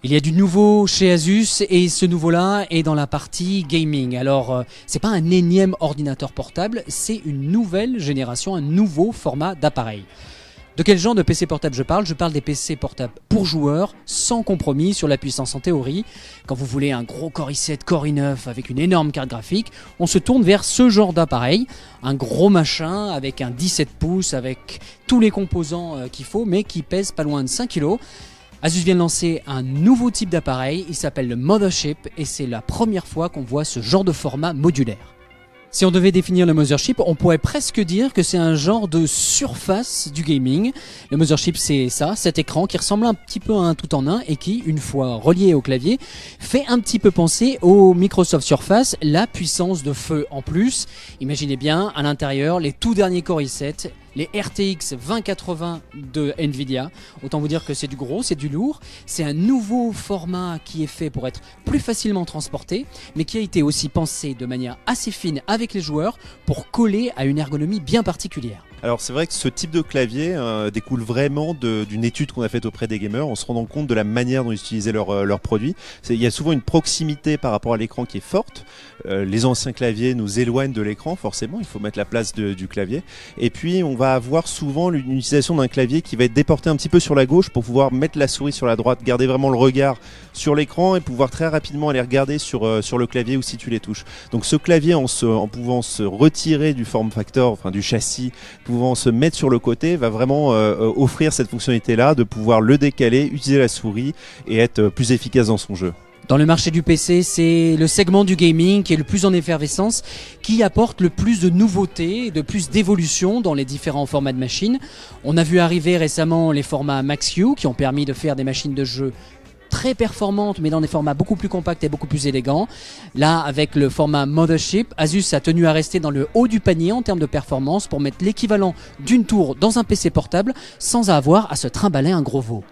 Il y a du nouveau chez Asus et ce nouveau-là est dans la partie gaming. Alors, c'est pas un énième ordinateur portable, c'est une nouvelle génération, un nouveau format d'appareil. De quel genre de PC portable je parle? Je parle des PC portables pour joueurs, sans compromis sur la puissance en théorie. Quand vous voulez un gros Core i7, Core i9 avec une énorme carte graphique, on se tourne vers ce genre d'appareil. Un gros machin avec un 17 pouces, avec tous les composants qu'il faut, mais qui pèse pas loin de 5 kg. Asus vient de lancer un nouveau type d'appareil, il s'appelle le Mothership et c'est la première fois qu'on voit ce genre de format modulaire. Si on devait définir le Mothership, on pourrait presque dire que c'est un genre de surface du gaming. Le Mothership, c'est ça, cet écran qui ressemble un petit peu à un tout en un et qui, une fois relié au clavier, fait un petit peu penser au Microsoft Surface, la puissance de feu en plus. Imaginez bien, à l'intérieur, les tout derniers Core i7, les RTX 2080 de Nvidia. Autant vous dire que c'est du gros, c'est du lourd. C'est un nouveau format qui est fait pour être plus facilement transporté, mais qui a été aussi pensé de manière assez fine avec les joueurs pour coller à une ergonomie bien particulière. Alors c'est vrai que ce type de clavier découle vraiment d'une étude qu'on a faite auprès des gamers en se rendant compte de la manière dont ils utilisaient leurs produits. Il y a souvent une proximité par rapport à l'écran qui est forte. Les anciens claviers nous éloignent de l'écran forcément, il faut mettre la place du clavier. Et puis on va avoir souvent l'utilisation d'un clavier qui va être déporté un petit peu sur la gauche pour pouvoir mettre la souris sur la droite, garder vraiment le regard sur l'écran et pouvoir très rapidement aller regarder sur le clavier où situent les touches. Donc ce clavier en pouvant se retirer du form factor, enfin du châssis, pouvant se mettre sur le côté, va vraiment offrir cette fonctionnalité-là de pouvoir le décaler, utiliser la souris et être plus efficace dans son jeu. Dans le marché du PC, c'est le segment du gaming qui est le plus en effervescence, qui apporte le plus de nouveautés, de plus d'évolution dans les différents formats de machines. On a vu arriver récemment les formats Max-Q qui ont permis de faire des machines de jeu très performantes mais dans des formats beaucoup plus compacts et beaucoup plus élégants. Là, avec le format Mothership, Asus a tenu à rester dans le haut du panier en termes de performance pour mettre l'équivalent d'une tour dans un PC portable sans avoir à se trimballer un gros veau.